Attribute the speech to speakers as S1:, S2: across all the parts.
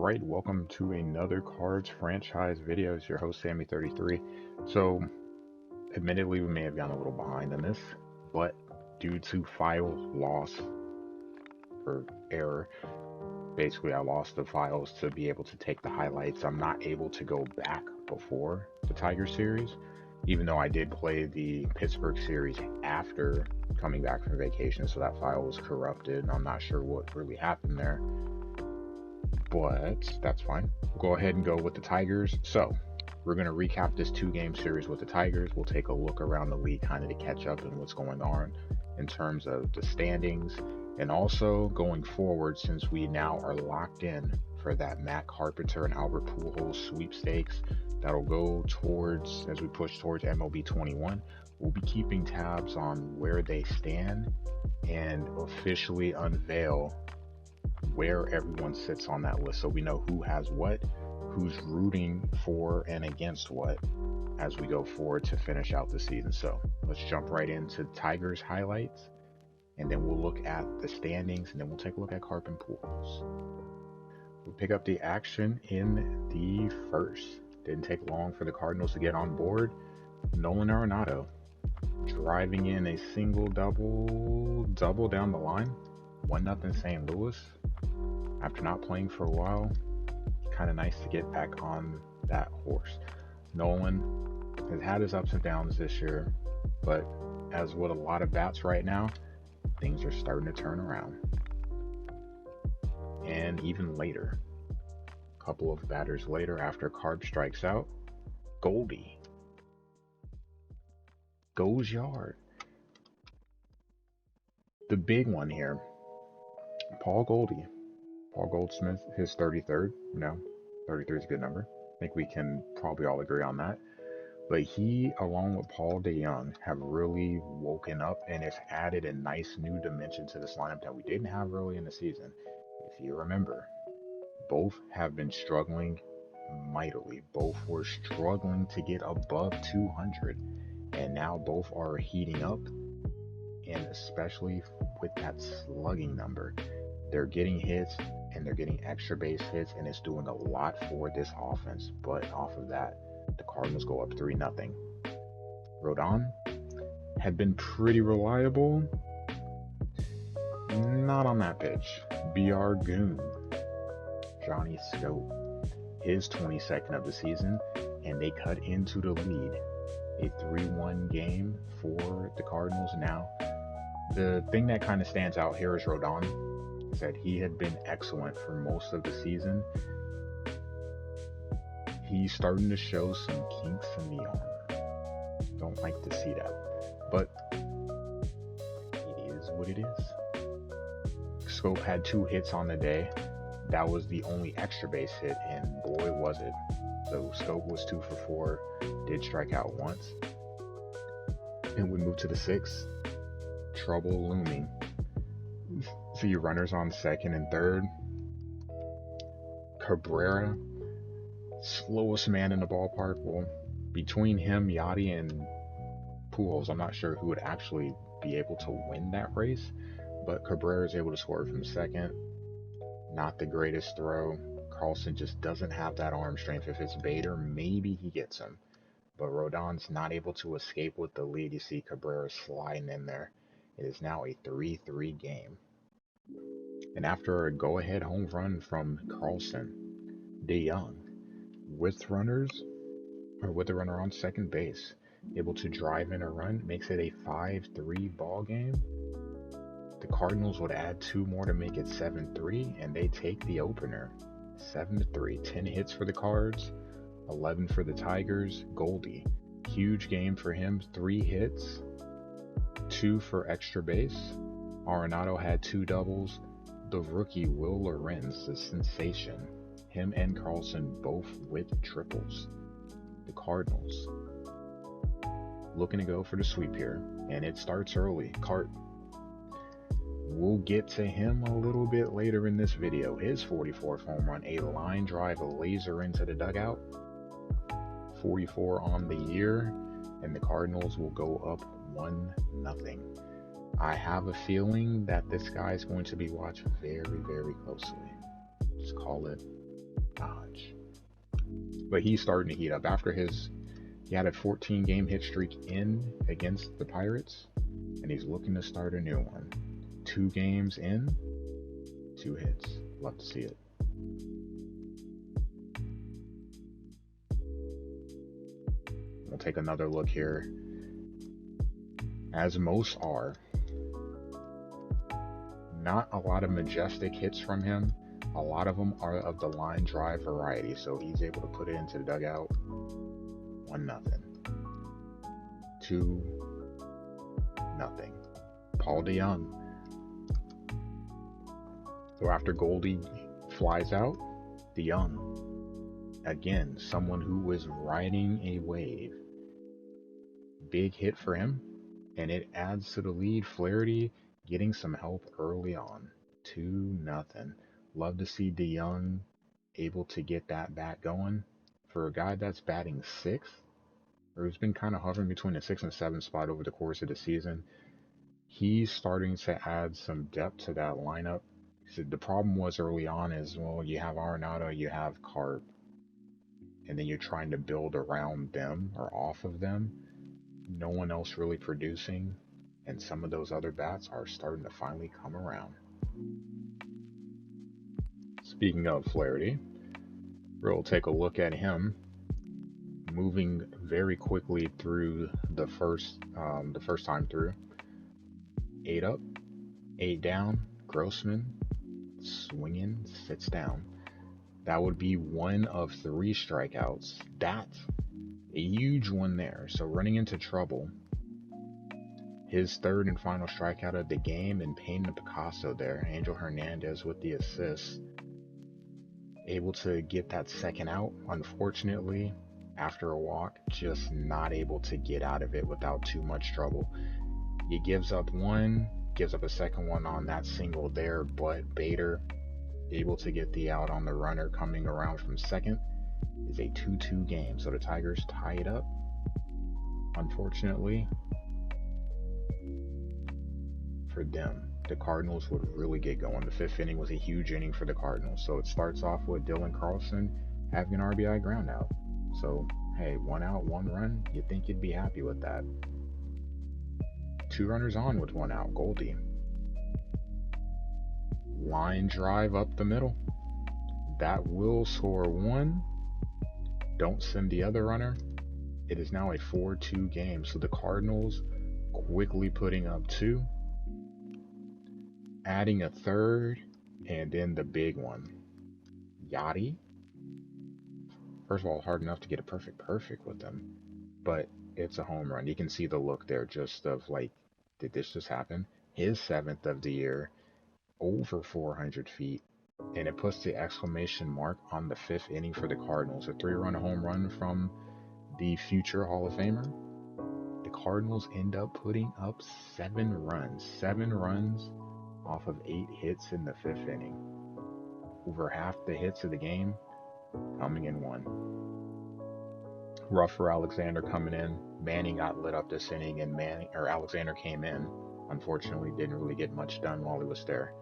S1: Alright, welcome to another Cards franchise video. It's your host Sammy33. So, admittedly, we may have gone a little behind on this, but due to file loss or error, basically I lost the files to be able to take the highlights. I'm not able to go back before the Tiger series, even though I did play the Pittsburgh series after coming back from vacation, so that file was corrupted. I'm not sure what really happened there, but that's fine. We'll go ahead and go with the Tigers. So we're going to recap this 2-game series with the Tigers. We'll take a look around the league kind of to catch up on what's going on in terms of the standings, and also going forward, since we now are locked in for that Matt Carpenter and Albert Pujols sweepstakes that'll go towards, as we push towards MLB 21, we'll be keeping tabs on where they stand and officially unveil where everyone sits on that list, so we know who has what, who's rooting for and against what as we go forward to finish out the season. So let's jump right into Tigers highlights, and then we'll look at the standings, and then we'll take a look at Carp and Pujols. We'll pick up the action in the first. Didn't take long for the Cardinals to get on board. Nolan Arenado driving in a single double down the line. 1-0 St. Louis. After not playing for a while, kind of nice to get back on that horse. Nolan has had his ups and downs this year, but as with a lot of bats right now, things are starting to turn around. And even later, a couple of batters later, after Carp strikes out, Goldie goes yard. The big one here, Paul Goldschmidt, his 33rd. 33 is a good number. I think we can probably all agree on that. But he, along with Paul DeJong, have really woken up, and it's added a nice new dimension to this lineup that we didn't have early in the season. If you remember, both have been struggling mightily. Both were struggling to get above 200, and now both are heating up, and especially with that slugging number, they're getting hits and they're getting extra base hits, and it's doing a lot for this offense. But off of that, the Cardinals go up 3-0. Rodon had been pretty reliable. Not on that pitch. BR Goon, Johnny Scope, his 22nd of the season, and they cut into the lead. A 3-1 game for the Cardinals. Now, the thing that kind of stands out here is Rodon said he had been excellent for most of the season. He's starting to show some kinks in the armor. Don't like to see that, but it is what it is. Scope had 2 hits on the day. That was the only extra base hit, and boy was it. So Scope was 2 for 4, did strike out once. And we move to the 6th. Trouble looming. See runners on second and third. Cabrera, slowest man in the ballpark. Well, between him, Yachty, and Pujols, I'm not sure who would actually be able to win that race, but Cabrera is able to score from second. Not the greatest throw. Carlson just doesn't have that arm strength. If it's Bader, maybe he gets him, but Rodon's not able to escape with the lead. You see Cabrera sliding in there. It is now a 3-3 game. And after a go-ahead home run from Carlson, DeJong, with the runner on second base, able to drive in a run, makes it a 5-3 ball game. The Cardinals would add 2 more to make it 7-3, and they take the opener 7-3. 10 hits for the Cards, 11 for the Tigers. Goldie, huge game for him, 3 hits, 2 for extra base. Arenado had 2 doubles. The rookie Will Lorenz, the sensation, him and Carlson both with triples. The Cardinals looking to go for the sweep here, and it starts early. Cart, we'll get to him a little bit later in this video. His 44th home run, a line drive, a laser into the dugout. 44 on the year, and the Cardinals will go up 1-0. I have a feeling that this guy is going to be watched very, very closely. Just call it Dodge. But he's starting to heat up. He had a 14-game hit streak in against the Pirates, and he's looking to start a new one. 2 games in, 2 hits. Love to see it. We'll take another look here. As most are, not a lot of majestic hits from him. A lot of them are of the line drive variety, so he's able to put it into the dugout. 1-0. 2-0. Paul DeYoung. So after Goldie flies out, DeYoung, again, someone who was riding a wave. Big hit for him, and it adds to the lead. Flaherty getting some help early on. 2-0. Love to see DeYoung able to get that bat going. For a guy that's batting 6th, or who's been kind of hovering between the 6th and 7th spot over the course of the season, he's starting to add some depth to that lineup. So the problem was early on is, well, you have Arenado, you have Carp, and then you're trying to build around them or off of them. No one else really producing, and some of those other bats are starting to finally come around. Speaking of Flaherty, we'll take a look at him moving very quickly through the first time through. 8 up, 8 down. Grossman swinging, sits down. That would be 1 of 3 strikeouts. That's a huge one there. So running into trouble. His 3rd and final strikeout of the game, and Payne to Picasso there. Angel Hernandez with the assist. Able to get that 2nd out. Unfortunately, after a walk, just not able to get out of it without too much trouble. He gives up 1, gives up a 2nd one on that single there, but Bader able to get the out on the runner coming around from 2nd. Is a 2-2 game. So the Tigers tie it up. Unfortunately for them, the Cardinals would really get going. The 5th inning was a huge inning for the Cardinals. So it starts off with Dylan Carlson having an RBI ground out. So, hey, 1 out, 1 run, you'd think you'd be happy with that. 2 runners on with 1 out. Goldie. Line drive up the middle. That will score 1. Don't send the other runner. It is now a 4-2 game. So the Cardinals quickly putting up 2. Adding a 3rd. And then the big one. Yachty. First of all, hard enough to get a perfect with them. But it's a home run. You can see the look there just of like, did this just happen? His 7th of the year. Over 400 feet. And it puts the exclamation mark on the 5th inning for the Cardinals. A 3-run home run from the future Hall of Famer. The Cardinals end up putting up 7 runs. 7 runs off of 8 hits in the 5th inning. Over half the hits of the game coming in 1. Rough for Alexander coming in. Manning got lit up this inning, and Alexander came in. Unfortunately, didn't really get much done while he was there.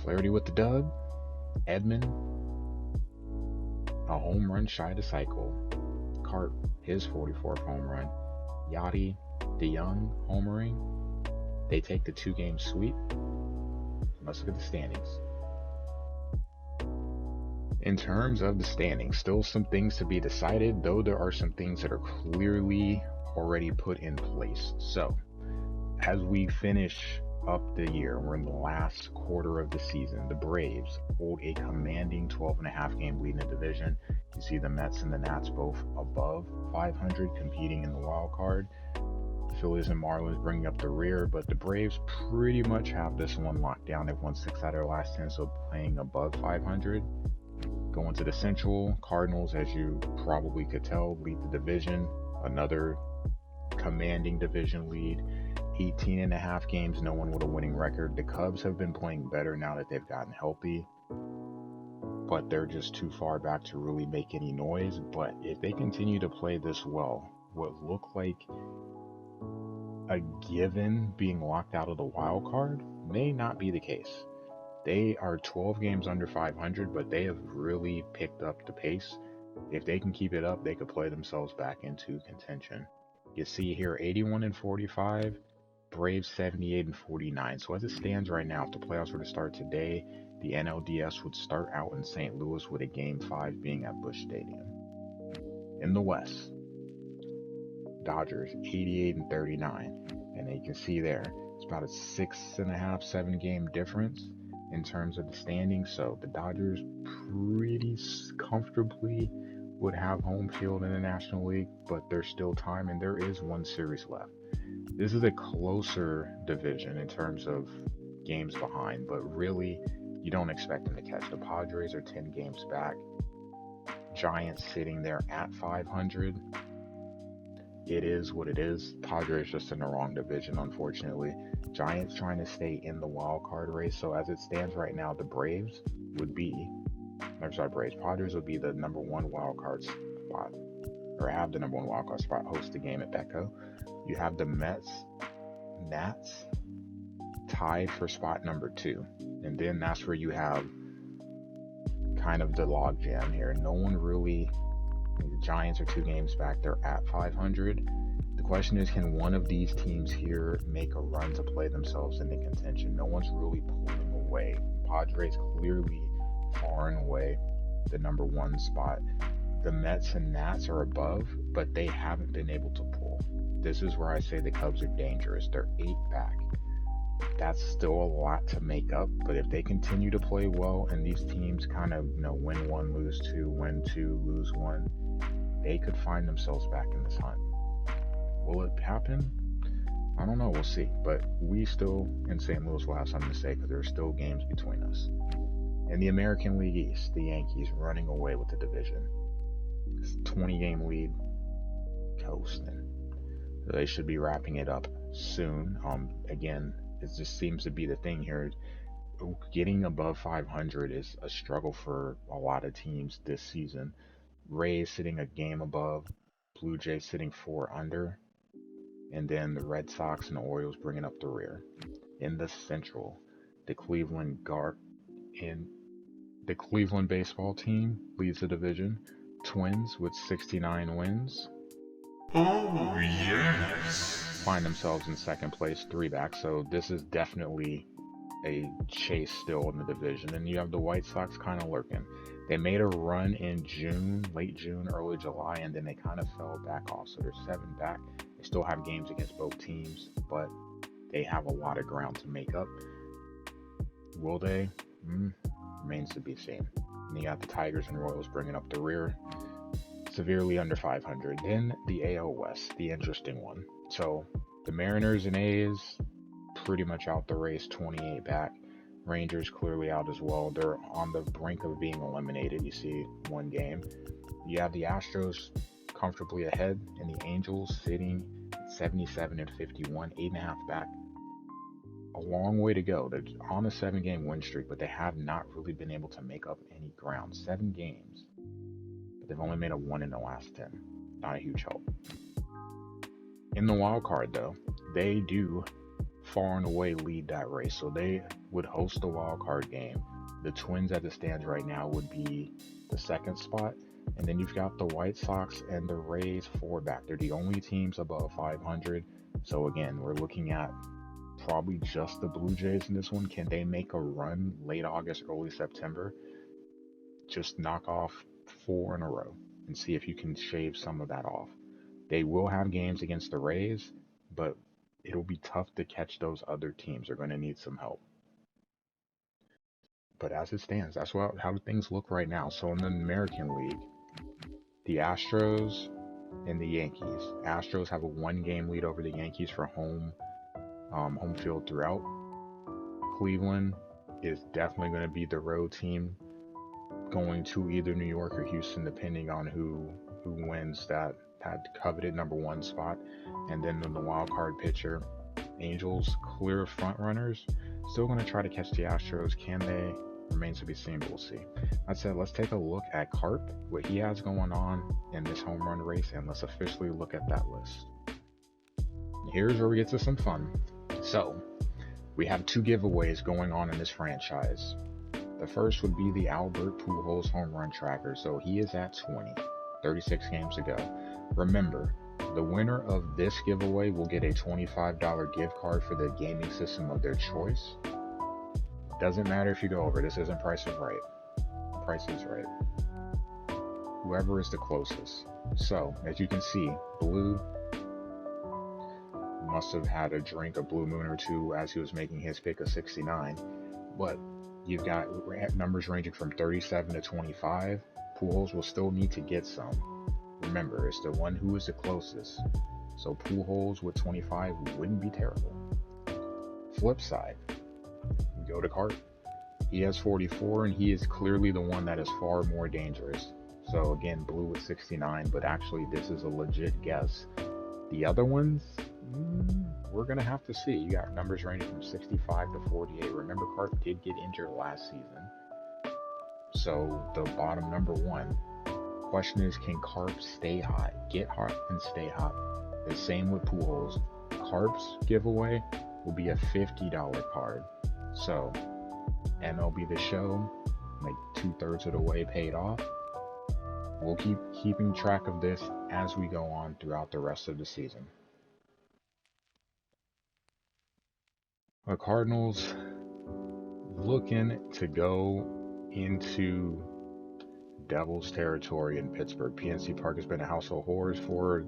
S1: Flaherty with the dub. Edman, a home run shy to cycle. Carp, his 44th home run. Yachty, DeYoung homering. They take the 2-game sweep. Let's look at the standings. In terms of the standings, still some things to be decided, though there are some things that are clearly already put in place. So, as we finish up the year, we're in the last quarter of the season. The Braves hold a commanding 12.5 game lead in the division. You see the Mets and the Nats both above 500 competing in the wild card. The Phillies and Marlins bringing up the rear, but the Braves pretty much have this one locked down. They've won 6 out of their last 10, so playing above 500. Going to the Central, Cardinals, as you probably could tell, lead the division. Another commanding division lead. 18.5 games, no one with a winning record. The Cubs have been playing better now that they've gotten healthy, but they're just too far back to really make any noise. But if they continue to play this well, what looked like a given being locked out of the wild card may not be the case. They are 12 games under 500, but they have really picked up the pace. If they can keep it up, they could play themselves back into contention. You see here 81 and 45, Braves 78 and 49. So as it stands right now, if the playoffs were to start today, the NLDS would start out in St. Louis with a Game 5 being at Busch Stadium. In the West, Dodgers 88 and 39. And you can see there, it's about a 6.5, 7 game difference in terms of the standings. So the Dodgers pretty comfortably would have home field in the National League, but there's still time and there is one series left. This is a closer division in terms of games behind, but really you don't expect them to catch. The Padres are 10 games back. Giants sitting there at 500. It is what it is. Padres just in the wrong division, unfortunately. Giants trying to stay in the wild card race. So as it stands right now, the Padres would be the number one wild card spot, or have the number one wild card spot, host the game at Petco. You have the Nats tied for spot number 2. And then that's where you have kind of the log jam here. No one really, the Giants are 2 games back. They're at 500. The question is, can one of these teams here make a run to play themselves into contention? No one's really pulling away. Padres clearly far and away the number 1 spot. The Mets and Nats are above, but they haven't been able to pull. This is where I say the Cubs are dangerous. They're 8 back. That's still a lot to make up, but if they continue to play well and these teams kind of, win 1, lose 2, win 2, lose 1, they could find themselves back in this hunt. Will it happen? I don't know. We'll see. But we still in St. Louis will have something to say because there are still games between us. In the American League East, the Yankees running away with the division. 20-game lead, coasting. They should be wrapping it up soon. Again, it just seems to be the thing here. Getting above 500 is a struggle for a lot of teams this season. Rays sitting a game above, Blue Jays sitting 4 under, and then the Red Sox and the Orioles bringing up the rear. In the Central, the Cleveland baseball team leads the division. Twins with 69 wins.
S2: Oh, yes.
S1: Find themselves in second place, 3 back. So this is definitely a chase still in the division. And you have the White Sox kind of lurking. They made a run in June, late June, early July, and then they kind of fell back off. So they're 7 back. They still have games against both teams, but they have a lot of ground to make up. Will they? Remains to be seen. And you got the Tigers and Royals bringing up the rear, severely under 500. Then the AL West, the interesting one. So the Mariners and A's pretty much out the race, 28 back. Rangers clearly out as well. They're on the brink of being eliminated. You see 1 game. You have the Astros comfortably ahead, and the Angels sitting at 77 and 51, 8.5 back. A long way to go. They're on a 7-game win streak, but they have not really been able to make up any ground. 7 games, but they've only made a 1 in the last 10. Not a huge help. In the wild card, though, they do far and away lead that race, so they would host the wild card game. The Twins, as it stands right now, would be the 2nd spot, and then you've got the White Sox and the Rays 4 back. They're the only teams above 500. So again, we're looking at probably just the Blue Jays in this one. Can they make a run late August, early September? Just knock off 4 in a row and see if you can shave some of that off. They will have games against the Rays, but it'll be tough to catch those other teams. They're going to need some help. But as it stands, that's how things look right now. So in the American League, the Astros and the Yankees. Astros have a 1-game lead over the Yankees for home field throughout. Cleveland is definitely going to be the road team going to either New York or Houston, depending on who wins that coveted number 1 spot. And then in the wild card picture, Angels clear front runners. Still going to try to catch the Astros. Can they? Remains to be seen, but we'll see. That said, let's take a look at Carp, what he has going on in this home run race, and let's officially look at that list. Here's where we get to some fun. So, We have two giveaways going on in this franchise. The first would be the Albert Pujols home run tracker. So he is at 20, 36 games ago. Remember, the winner of this giveaway will get a $25 gift card for the gaming system of their choice. Doesn't matter if you go over. This isn't Price is Right. Price is Right. Whoever is the closest. So, as you can see, Blue must have had a drink of Blue Moon or two as he was making his pick of 69. But you've got numbers ranging from 37 to 25. Pujols will still need to get some. Remember, it's the one who is the closest. So Pujols with 25 wouldn't be terrible. Flip side, go to Cart. He has 44, and he is clearly the one that is far more dangerous. So again, Blue with 69, but actually this is a legit guess. The other ones, we're going to have to see. You got numbers ranging from 65 to 48. Remember, Carp did get injured last season. So the bottom number one. Question is, can Carp stay hot? Get hot and stay hot. The same with Pujols. Carp's giveaway will be a $50 card. So MLB The Show, like 2/3 of the way paid off. We'll keep keeping track of this as we go on throughout the rest of the season. The Cardinals looking to go into Devils territory in Pittsburgh. PNC Park has been a house of horrors for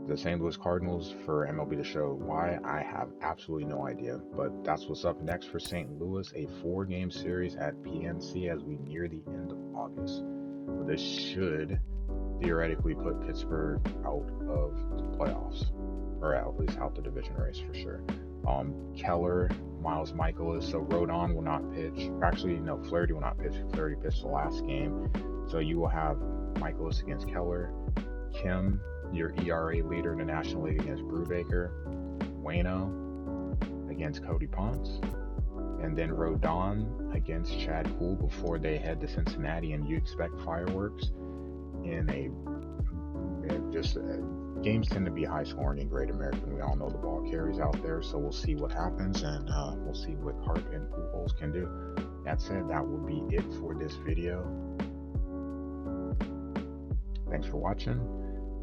S1: the St. Louis Cardinals for MLB The Show. Why? I have absolutely no idea. But that's what's up next for St. Louis, a 4-game series at PNC as we near the end of August. This should theoretically put Pittsburgh out of the playoffs, or at least out the division race for sure. Keller, Miles Michaelis, so Rodon will not pitch. Actually, no, Flaherty will not pitch. Flaherty pitched the last game. So you will have Michaelis against Keller, Kim, your ERA leader in the National League, against Brubaker, Waino against Cody Ponce, and then Rodon against Chad Kuhl before they head to Cincinnati. And you expect fireworks in games tend to be high scoring in Great American. We all know the ball carries out there, so we'll see what happens, and we'll see what Carp and Pujols can do. That said, that will be it for this video. Thanks for watching.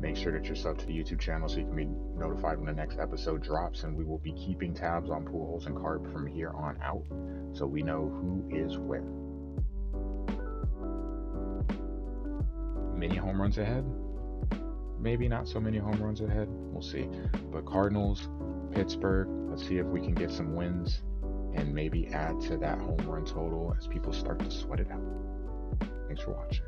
S1: Make sure that you're subbed to the YouTube channel so you can be notified when the next episode drops, and we will be keeping tabs on Pujols and Carp from here on out so we know who is where. Many home runs ahead? Maybe not so many home runs ahead. We'll see. But Cardinals, Pittsburgh, let's see if we can get some wins and maybe add to that home run total as people start to sweat it out. Thanks for watching.